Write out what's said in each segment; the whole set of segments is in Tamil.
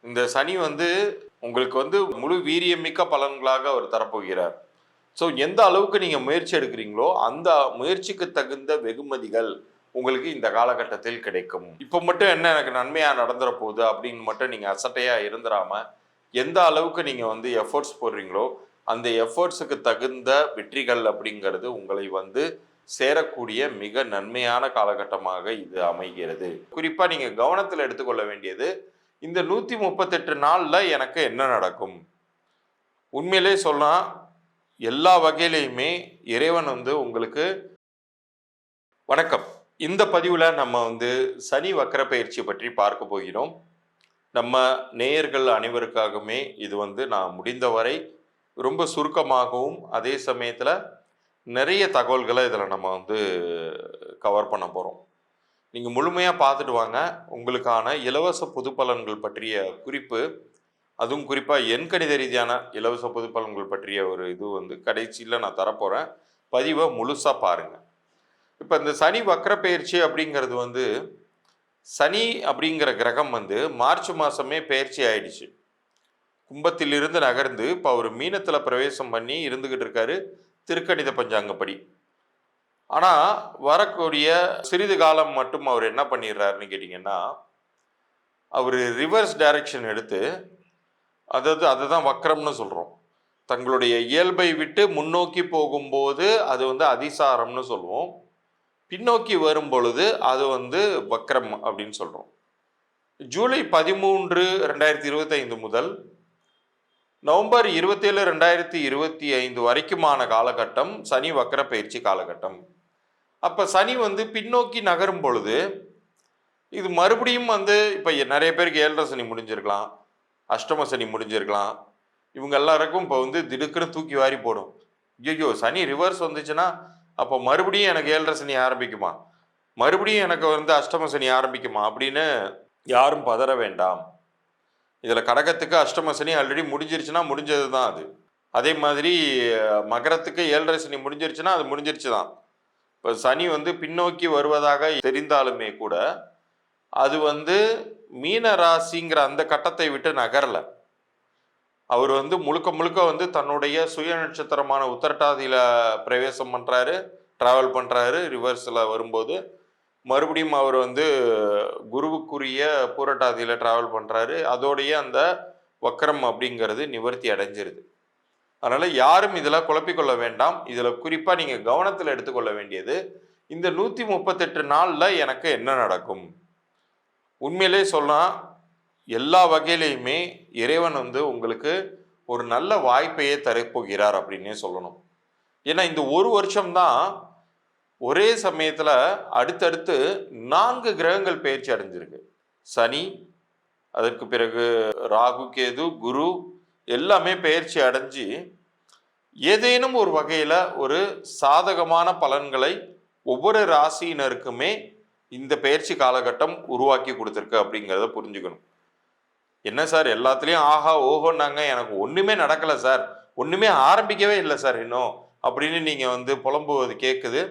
இந்த சனி வந்து உங்களுக்கு வந்து முழு வீரியமிக்க பலன்களாக அவர் தரப்போகிறார். ஸோ எந்த அளவுக்கு நீங்க முயற்சி எடுக்கிறீங்களோ, அந்த முயற்சிக்கு தகுந்த வெகுமதிகள் உங்களுக்கு இந்த காலகட்டத்தில் கிடைக்கும். இப்போ மட்டும் என்ன எனக்கு நன்மையா நடந்துற போகுது அப்படின்னு மட்டும் நீங்க அசட்டையா இருந்துராம, எந்த அளவுக்கு நீங்க வந்து எஃபோர்ட்ஸ் போடுறீங்களோ, அந்த எஃபோர்ட்ஸுக்கு தகுந்த வெற்றிகள் அப்படிங்கிறது உங்களை வந்து சேரக்கூடிய மிக நன்மையான காலகட்டமாக இது அமைகிறது. குறிப்பா நீங்க கவனத்தில் எடுத்துக்கொள்ள வேண்டியது, இந்த 138 நாள்ல எனக்கு என்ன நடக்கும்? உண்மையிலே சொன்னா எல்லா வகையிலையுமே இறைவன் வந்து உங்களுக்கு வணக்கம். இந்த பதிவுல நம்ம வந்து சனி வக்கர பயிற்சி பற்றி பார்க்க போகிறோம். நம்ம நேயர்கள் அனைவருக்காகவுமே இது வந்து நான் முடிந்தவரை ரொம்ப சுருக்கமாகவும், அதே சமயத்துல நிறைய தகவல்கள இதுல நம்ம வந்து கவர் பண்ண போறோம். நீங்க முழுமையா பார்த்துட்டு வாங்க. உங்களுக்கான இலவச பொது பலன்கள் பற்றிய குறிப்பு, அதுவும் குறிப்பா எண்கணித ரீதியான இலவச பொது பலன்கள் பற்றிய ஒரு இது வந்து கடைசியில நான் தரப்போறேன். பதிவ முழுசா பாருங்க. இப்ப இந்த சனி வக்ர பெயர்ச்சி அப்படிங்கிறது வந்து, சனி அப்படிங்கிற கிரகம் வந்து மார்ச் மாசமே பெயர்ச்சி ஆயிடுச்சு. கும்பத்திலிருந்து நகர்ந்து இப்ப அவரு மீனத்துல பிரவேசம் பண்ணி இருந்துகிட்டு இருக்காரு. திருக்கணித பஞ்சாங்கப்படி. ஆனா, வரக்கூடிய சிறிது காலம் மட்டும் அவர் என்ன பண்ணிடுறாருன்னு கேட்டீங்கன்னா, அவரு ரிவர்ஸ் டைரக்ஷன் எடுத்து, அதாவது அதுதான் வக்ரம்னு சொல்றோம். தங்களுடைய இயல்பை விட்டு முன்னோக்கி போகும்போது அது வந்து அதிசாரம்னு சொல்லுவோம். பின்னோக்கி வரும் பொழுது அது வந்து வக்ரம் அப்படின்னு சொல்றோம். ஜூலை 13, 2025 முதல் நவம்பர் 27, 2025 வரைக்குமான காலகட்டம் சனி வக்ர பயிற்சி காலகட்டம். அப்ப சனி வந்து பின்னோக்கி நகரும் பொழுது, இது மறுபடியும் வந்து இப்ப நிறைய பேருக்கு 7.5 சனி முடிஞ்சிருக்கலாம், அஷ்டம சனி முடிஞ்சிருக்கலாம். இவங்க எல்லாருக்கும் இப்போ வந்து திடுக்குன்னு தூக்கி வாரி போடும். ஐயோ, சனி ரிவர்ஸ் வந்துச்சுன்னா அப்போ மறுபடியும் எனக்கு 7.5 சனி ஆரம்பிக்குமா, மறுபடியும் எனக்கு வந்து அஷ்டம சனி ஆரம்பிக்குமா அப்படின்னு யாரும் பதற வேண்டாம். இதுல கடகத்துக்கு அஷ்டம சனி ஆல்ரெடி முடிஞ்சிருச்சுன்னா முடிஞ்சது தான் அது. அதே மாதிரி மகரத்துக்கு 7.5 சனி முடிஞ்சிருச்சுன்னா அது முடிஞ்சிருச்சு தான். இப்போ சனி வந்து பின்னோக்கி வருவதாக தெரிந்தாலுமே கூட அது வந்து மீன ராசிங்கிற அந்த கட்டத்தை விட்டு நகரல. அவர் வந்து முழுக்க முழுக்க வந்து தன்னுடைய சுய நட்சத்திரமான உத்திரட்டாதியில பிரவேசம் பண்றாரு, டிராவல் பண்றாரு. ரிவர்ஸ்ல வரும்போது மறுபடியும் அவர் வந்து குருவுக்குரிய பூரட்டாதியில டிராவல் பண்றாரு. அதோடைய அந்த வக்கரம் அப்படிங்கிறது நிவர்த்தி அடைஞ்சிருது. அதனால யாரும் இதுல குழப்பிக்கொள்ள வேண்டாம். இதுல குறிப்பா நீங்க கவனத்தில் எடுத்துக்கொள்ள வேண்டியது, இந்த 138 நாள்ல எனக்கு என்ன நடக்கும்? உண்மையிலே சொன்னா எல்லா வகையிலையுமே இறைவன் வந்து உங்களுக்கு ஒரு நல்ல வாய்ப்பையே தரப்போகிறார் அப்படின்னே சொல்லணும். ஏன்னா இந்த ஒரு வருஷம் தான் ஒரே சமயத்துல அடுத்தடுத்து 4 கிரகங்கள் பெயர்ச்சி அடைஞ்சிருக்கு. சனி, அதற்கு பிறகு ராகு, கேது, குரு எல்லாமே பெயர்ச்சி அடைஞ்சு ஏதேனும் ஒரு வகையில ஒரு சாதகமான பலன்களை ஒவ்வொரு ராசியினருக்குமே இந்த பெயர்ச்சி காலகட்டம் உருவாக்கி கொடுத்துருக்கு அப்படிங்கிறத புரிஞ்சுக்கணும். என்ன சார் எல்லாத்துலேயும் ஆஹா ஓஹோன்னாங்க, எனக்கு ஒன்றுமே நடக்கலை சார், ஒன்றுமே ஆரம்பிக்கவே இல்லை சார் இன்னும் அப்படின்னு நீங்கள் வந்து புலம்புவது கேட்குது.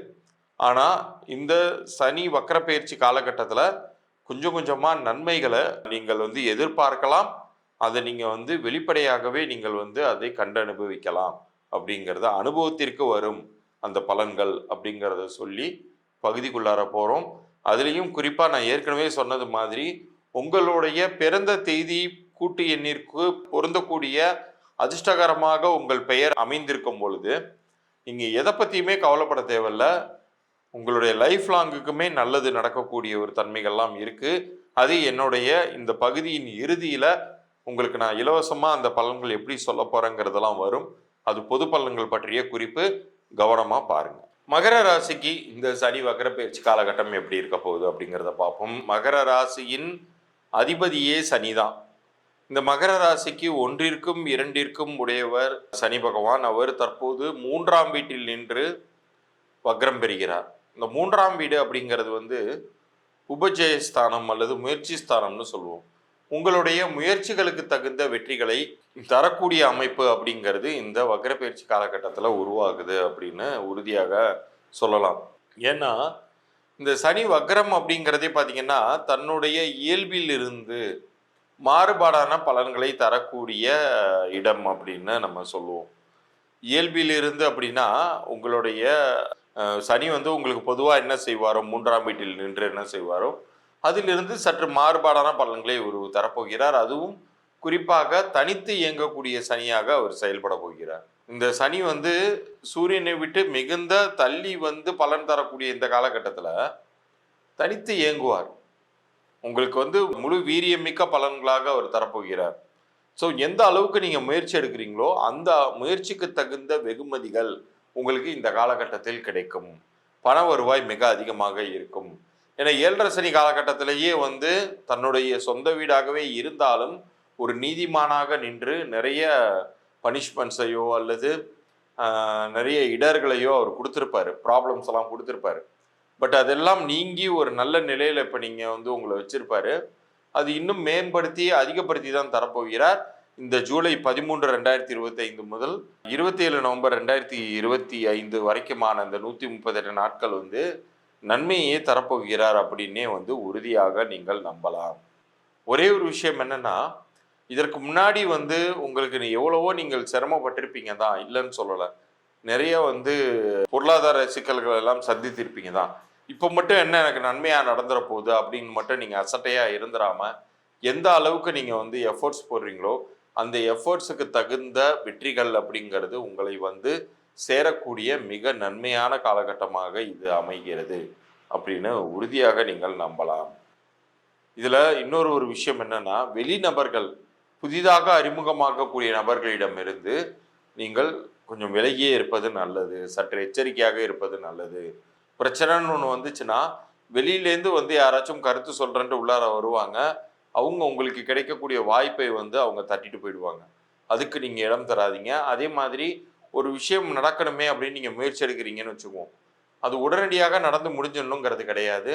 ஆனால் இந்த சனி வக்கர பயிற்சி காலகட்டத்தில் கொஞ்சம் கொஞ்சமாக நன்மைகளை நீங்கள் வந்து எதிர்பார்க்கலாம். அதை நீங்கள் வந்து வெளிப்படையாகவே நீங்கள் வந்து அதை கண்டு அனுபவிக்கலாம். அப்படிங்கிறத அனுபவத்திற்கு வரும் அந்த பலன்கள் அப்படிங்கிறத சொல்லி பகுதிக்குள்ளார போகிறோம். அதுலேயும் குறிப்பாக நான் ஏற்கனவே சொன்னது மாதிரி உங்களுடைய பிறந்த தேதி கூட்டு எண்ணிற்கு பொருந்தக்கூடிய அதிர்ஷ்டகரமாக உங்கள் பெயர் அமைந்திருக்கும் பொழுது நீங்கள் எதை பற்றியுமே கவலைப்பட தேவையில்ல. உங்களுடைய லைஃப் லாங்குக்குமே நல்லது நடக்கக்கூடிய ஒரு தன்மைகள்லாம் இருக்குது. அது என்னுடைய இந்த பகுதியின் இறுதியில் உங்களுக்கு நான் இலவசமாக அந்த பலன்கள் எப்படி சொல்ல போகிறேங்கிறதெல்லாம் வரும். அது பொது பலன்கள் பற்றிய குறிப்பு, கவனமாக பாருங்க. மகர ராசிக்கு இந்த சனி வக்கர பயிற்சி காலகட்டம் எப்படி இருக்க போகுது அப்படிங்கிறத பார்ப்போம். மகர ராசியின் அதிபதியே சனிதான். இந்த மகர ராசிக்கு 1ற்கும் 2ற்கும் உடையவர் சனி பகவான். அவர் தற்போது 3ஆம் வீட்டில் நின்று வக்ரம் பெறுகிறார். இந்த 3ஆம் வீடு அப்படிங்கிறது வந்து உபஜயஸ்தானம் அல்லது முயற்சி ஸ்தானம்னு சொல்லுவோம். உங்களுடைய முயற்சிகளுக்கு தகுந்த வெற்றிகளை தரக்கூடிய அமைப்பு அப்படிங்கிறது இந்த வக்ர பயிற்சி காலகட்டத்தில் உருவாகுது அப்படின்னு உறுதியாக சொல்லலாம். ஏன்னா இந்த சனி வக்ரம் அப்படிங்கிறதே பார்த்தீங்கன்னா தன்னுடைய இயல்பில் இருந்து மாறுபாடான பலன்களை தரக்கூடிய இடம் அப்படின்னு நம்ம சொல்லுவோம். இயல்பிலிருந்து அப்படின்னா, உங்களுடைய சனி வந்து உங்களுக்கு பொதுவா என்ன செய்வாரோ, 3ஆம் வீட்டில் நின்று என்ன செய்வாரோ, அதிலிருந்து சற்று மாறுபாடான பலன்களை ஒரு தரப்போகிறார். அதுவும் குறிப்பாக தனித்து இயங்கக்கூடிய சனியாக அவர் செயல்பட போகிறார். இந்த சனி வந்து சூரியனை விட்டு மிகுந்த தள்ளி வந்து பலன் தரக்கூடிய இந்த காலகட்டத்தில, தனித்து இயங்குவார். உங்களுக்கு வந்து முழு வீரியமிக்க பலன்களாக அவர் தரப்போகிறார். ஸோ எந்த அளவுக்கு நீங்க முயற்சி எடுக்கிறீங்களோ, அந்த முயற்சிக்கு தகுந்த வெகுமதிகள் உங்களுக்கு இந்த காலகட்டத்தில் கிடைக்கும். பண வருவாய் மிக அதிகமாக இருக்கும். ஏன்னா 7.5 சனி காலகட்டத்திலேயே வந்து தன்னுடைய சொந்த வீடாகவே இருந்தாலும், ஒரு நீதிமானாக நின்று நிறைய பனிஷ்மெண்ட்ஸையோ அல்லது நிறைய இடர்களையோ அவர் குடுத்திருப்பாரு. ப்ராப்ளம்ஸ் எல்லாம் குடுத்திருப்பாரு. பட் அதெல்லாம் நீங்கி ஒரு நல்ல நிலையில இப்ப நீங்க வந்து உங்கள வச்சிருப்பாரு. அது இன்னும் மேம்படுத்தி, அதிகப்படுத்தி தான் தரப்போகிறார். இந்த ஜூலை 13, 2025 முதல் 27 நவம்பர் 2025 வரைக்குமான இந்த 138 நாட்கள் வந்து நன்மையே தரப்போகிறார் அப்படின்னே வந்து உறுதியாக நீங்கள் நம்பலாம். ஒரே ஒரு விஷயம் என்னன்னா, இதற்கு முன்னாடி வந்து உங்களுக்கு எவ்வளவோ நீங்கள் சிரமப்பட்டிருப்பீங்க தான், இல்லைன்னு சொல்லல. நிறைய வந்து பொருளாதார சிக்கல்கள் எல்லாம் சந்தித்திருப்பீங்க தான். இப்போ மட்டும் என்ன எனக்கு நன்மையா நடந்துற போகுது அப்படின்னு மட்டும் நீங்க அசட்டையா இருந்துராம, எந்த அளவுக்கு நீங்க வந்து எஃபோர்ட்ஸ் போடுறீங்களோ, அந்த எஃபோர்ட்ஸுக்கு தகுந்த வெற்றிகள் அப்படிங்கிறது உங்களை வந்து சேரக்கூடிய மிக நன்மையான காலகட்டமாக இது அமைகிறது அப்படின்னு உறுதியாக நீங்கள் நம்பலாம். இதுல இன்னொரு ஒரு விஷயம் என்னன்னா, வெளிநபர்கள் புதிதாக அறிமுகமாகக்கூடிய நபர்களிடமிருந்து நீங்கள் கொஞ்சம் விலகியே இருப்பது நல்லது. சற்று எச்சரிக்கையாக இருப்பது நல்லது. பிரச்சனைன்னு ஒண்ணு வந்துச்சுன்னா, வெளியிலேருந்து வந்து யாராச்சும் கருத்து சொல்றேன்ட்டு உள்ளார வருவாங்க. அவங்க உங்களுக்கு கிடைக்கக்கூடிய வாய்ப்பை வந்து அவங்க தட்டிட்டு போயிடுவாங்க. அதுக்கு நீங்க இடம் தராதீங்க. அதே மாதிரி ஒரு விஷயம் நடக்கணுமே அப்படின்னு நீங்க முயற்சி எடுக்கிறீங்கன்னு வச்சுக்குவோம். அது உடனடியாக நடந்து முடிஞ்சிடணுங்கிறது கிடையாது.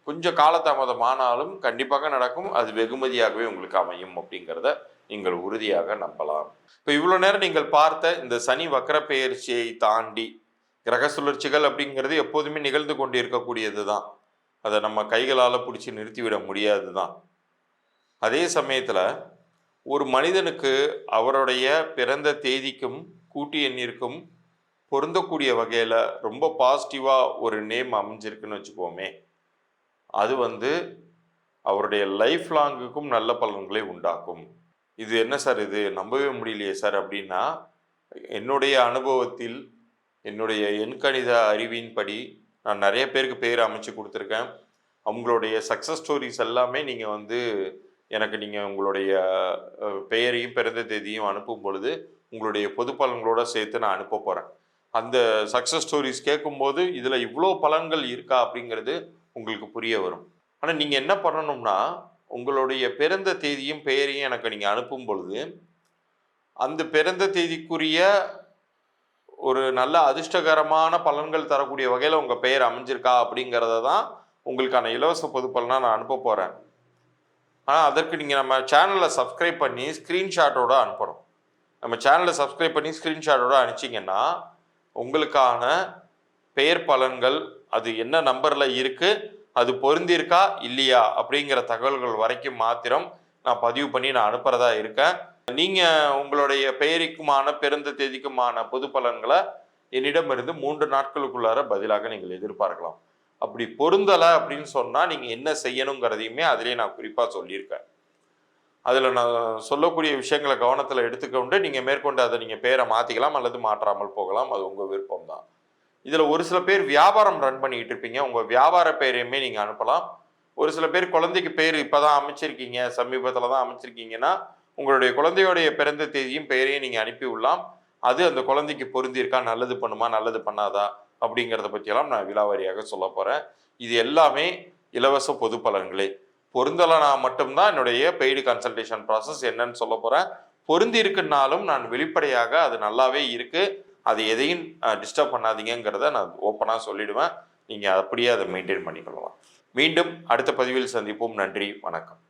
கொஞ்சம் காலதாமதம் ஆனாலும் கண்டிப்பாக நடக்கும். அது வெகுமதியாகவே உங்களுக்கு அமையும் அப்படிங்கிறத நீங்கள் உறுதியாக நம்பலாம். இப்ப இவ்வளோ நேரம் நீங்கள் பார்த்த இந்த சனி வக்ர பெயர்ச்சியை தாண்டி கிரக சுழற்சிகள் அப்படிங்கிறது எப்போதுமே நிகழ்ந்து கொண்டு இருக்கக்கூடியது தான். அதை நம்ம கைகளால பிடிச்சி நிறுத்திவிட முடியாது தான். அதே சமயத்துல ஒரு மனிதனுக்கு அவருடைய பிறந்த தேதிக்கும் கூட்டு எண்ணிற்கும் பொருந்தக்கூடிய வகையில ரொம்ப பாசிட்டிவா ஒரு நேம் அமைஞ்சிருக்குன்னு வச்சுக்கோமே, அது வந்து அவருடைய லைஃப் லாங்குக்கும் நல்ல பலன்களை உண்டாக்கும். இது என்ன சார் இது நம்பவே முடியலையே சார் அப்படின்னா, என்னுடைய அனுபவத்தில் என்னுடைய எண்கணித அறிவின்படி நான் நிறைய பேருக்கு பேர் அமைச்சு கொடுத்துருக்கேன். அவங்களுடைய சக்ஸஸ் ஸ்டோரிஸ் எல்லாமே நீங்கள் வந்து எனக்கு நீங்கள் உங்களுடைய பெயரையும் பிறந்த தேதியும் அனுப்பும் பொழுது உங்களுடைய பொது பலன்களோட சேர்த்து நான் அனுப்ப போகிறேன். அந்த சக்ஸஸ் ஸ்டோரிஸ் கேட்கும்போது இதில் இவ்வளோ பலன்கள் இருக்கா அப்படிங்கிறது உங்களுக்கு புரிய வரும். ஆனால் நீங்கள் என்ன பண்ணணும்னா, உங்களுடைய பிறந்த தேதியும் பெயரையும் எனக்கு நீங்கள் அனுப்பும் பொழுது அந்த பிறந்த தேதிக்குரிய ஒரு நல்ல அதிர்ஷ்டகரமான பலன்கள் தரக்கூடிய வகையில் உங்கள் பெயர் அமைஞ்சிருக்கா அப்படிங்கிறத தான் உங்களுக்கான இலவச பொது பலனாக நான் அனுப்ப போகிறேன். ஆனால் அதற்கு நீங்கள் நம்ம சேனலில் சப்ஸ்கிரைப் பண்ணி ஸ்க்ரீன்ஷாட்டோடு அனுப்பணும். நம்ம சேனலை சப்ஸ்கிரைப் பண்ணி ஸ்க்ரீன்ஷாட்டோடு அனுப்பிச்சிங்கன்னா உங்களுக்கான பெயர் பலன்கள் அது என்ன நம்பரில் இருக்குது, அது பொருந்திருக்கா இல்லையா அப்படிங்கிற தகவல்கள் வரைக்கும் மாத்திரம் நான் பதிவு பண்ணி நான் அனுப்புகிறதா இருக்கேன். நீங்கள் உங்களுடைய பெயருக்குமான பிறந்த தேதிக்குமான பொது பலன்களை என்னிடமிருந்து 3 நாட்களுக்குள்ளார பதிலாக நீங்கள் எதிர்பார்க்கலாம். அப்படி பொருந்தலை அப்படின்னு சொன்னால் நீங்கள் என்ன செய்யணுங்கிறதையுமே அதிலே நான் குறிப்பாக சொல்லியிருக்கேன். அதில் நான் சொல்லக்கூடிய விஷயங்களை கவனத்தில் எடுத்துக்கொண்டு நீங்கள் மேற்கொண்டு அதை நீங்கள் பேரை மாற்றிக்கலாம் அல்லது மாற்றாமல் போகலாம். அது உங்கள் விருப்பம் தான். இதில் ஒரு சில பேர் வியாபாரம் ரன் பண்ணிக்கிட்டு இருப்பீங்க. உங்கள் வியாபார பெயரையுமே நீங்கள் அனுப்பலாம். ஒரு சில பேர் குழந்தைக்கு பேர் இப்போ தான் அமைச்சிருக்கீங்க, சமீபத்தில் தான் அமைச்சிருக்கீங்கன்னா உங்களுடைய குழந்தையோடைய பிறந்த தேதியும் பெயரையும் நீங்கள் அனுப்பி விடலாம். அது அந்த குழந்தைக்கு பொருந்திருக்கா, நல்லது பண்ணுமா நல்லது பண்ணாதா அப்படிங்கிறத பற்றியெல்லாம் நான் விலாவாரியாக சொல்ல போகிறேன். இது எல்லாமே இலவச பொது பலன்களே. பொருந்தலைனா மட்டும்தான் என்னுடைய பெய்டு கன்சல்டேஷன் ப்ராசஸ் என்னன்னு சொல்ல போகிறேன். பொருந்தி இருக்குன்னாலும் நான் வெளிப்படையாக அது நல்லாவே இருக்குது, அது எதையும் டிஸ்டர்ப் பண்ணாதீங்கிறத நான் ஓப்பனாக சொல்லிடுவேன். நீங்கள் அப்படியே அதை மெயின்டைன் பண்ணிக்கொள்ளலாம். மீண்டும் அடுத்த பதிவில் சந்திப்போம். நன்றி, வணக்கம்.